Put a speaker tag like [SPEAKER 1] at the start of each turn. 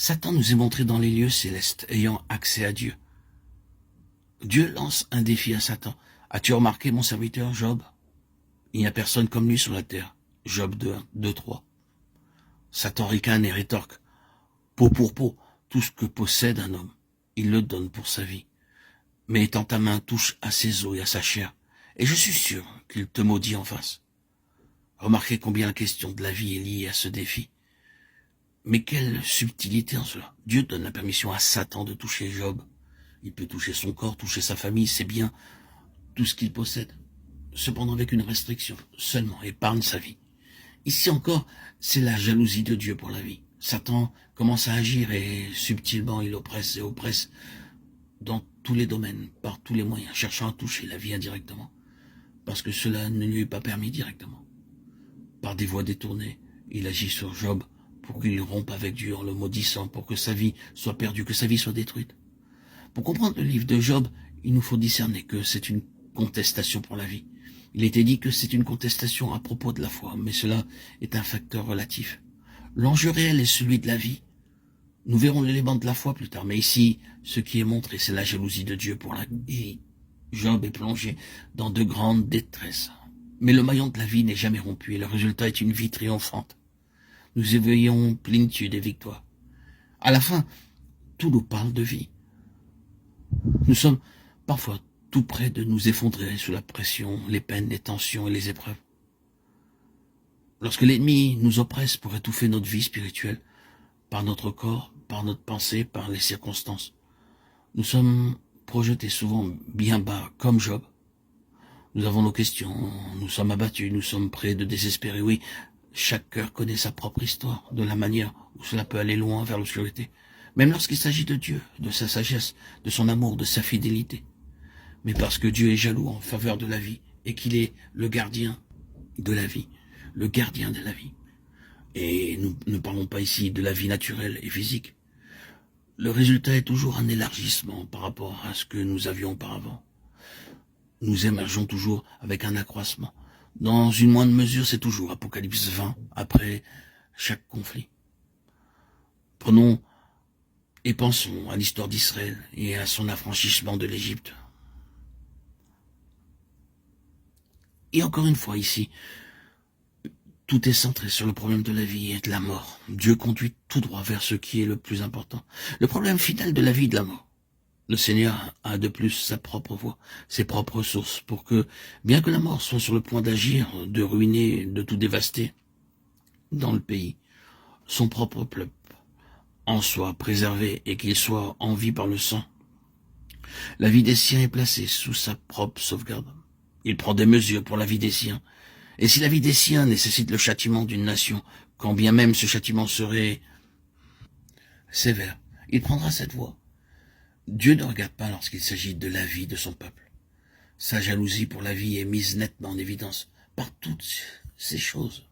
[SPEAKER 1] Satan nous est montré dans les lieux célestes, ayant accès à Dieu. Dieu lance un défi à Satan. As-tu remarqué mon serviteur Job? Il n'y a personne comme lui sur la terre. Job 2, 3. Satan ricane et rétorque. Peau pour peau, tout ce que possède un homme, il le donne pour sa vie. Mais étant ta main touche à ses os et à sa chair, et je suis sûr qu'il te maudit en face. Remarquez combien la question de la vie est liée à ce défi. Mais quelle subtilité en cela. Dieu donne la permission à Satan de toucher Job. Il peut toucher son corps, toucher sa famille, ses biens, tout ce qu'il possède. Cependant avec une restriction, seulement épargne sa vie. Ici encore, c'est la jalousie de Dieu pour la vie. Satan commence à agir et subtilement il oppresse et oppresse dans tous les domaines, par tous les moyens, cherchant à toucher la vie indirectement, parce que cela ne lui est pas permis directement. Par des voies détournées, il agit sur Job pour qu'il rompe avec Dieu en le maudissant, pour que sa vie soit perdue, que sa vie soit détruite. Pour comprendre le livre de Job, il nous faut discerner que c'est une contestation pour la vie. Il était dit que c'est une contestation à propos de la foi, mais cela est un facteur relatif. L'enjeu réel est celui de la vie. Nous verrons l'élément de la foi plus tard, mais ici, ce qui est montré, c'est la jalousie de Dieu pour la vie. Job est plongé dans de grandes détresses. Mais le maillon de la vie n'est jamais rompu et le résultat est une vie triomphante. Nous éveillons plénitude et victoire. À la fin, tout nous parle de vie. Nous sommes parfois tout près de nous effondrer sous la pression, les peines, les tensions et les épreuves. Lorsque l'ennemi nous oppresse pour étouffer notre vie spirituelle, par notre corps, par notre pensée, par les circonstances, nous sommes projetés souvent bien bas, comme Job. Nous avons nos questions, nous sommes abattus, nous sommes près de désespérer. Oui, chaque cœur connaît sa propre histoire, de la manière où cela peut aller loin vers l'obscurité. Même lorsqu'il s'agit de Dieu, de sa sagesse, de son amour, de sa fidélité. Mais parce que Dieu est jaloux en faveur de la vie et qu'il est le gardien de la vie, le gardien de la vie. Et nous ne parlons pas ici de la vie naturelle et physique. Le résultat est toujours un élargissement par rapport à ce que nous avions auparavant. Nous émergeons toujours avec un accroissement. Dans une moindre mesure, c'est toujours Apocalypse 20, après chaque conflit. Prenons et pensons à l'histoire d'Israël et à son affranchissement de l'Égypte. Et encore une fois ici, tout est centré sur le problème de la vie et de la mort. Dieu conduit tout droit vers ce qui est le plus important. Le problème final de la vie et de la mort. Le Seigneur a de plus sa propre voie, ses propres ressources, pour que, bien que la mort soit sur le point d'agir, de ruiner, de tout dévaster dans le pays, son propre peuple en soit préservé et qu'il soit en vie par le sang. La vie des siens est placée sous sa propre sauvegarde. Il prend des mesures pour la vie des siens. Et si la vie des siens nécessite le châtiment d'une nation, quand bien même ce châtiment serait sévère, il prendra cette voie. Dieu ne regarde pas lorsqu'il s'agit de la vie de son peuple. Sa jalousie pour la vie est mise nettement en évidence par toutes ces choses.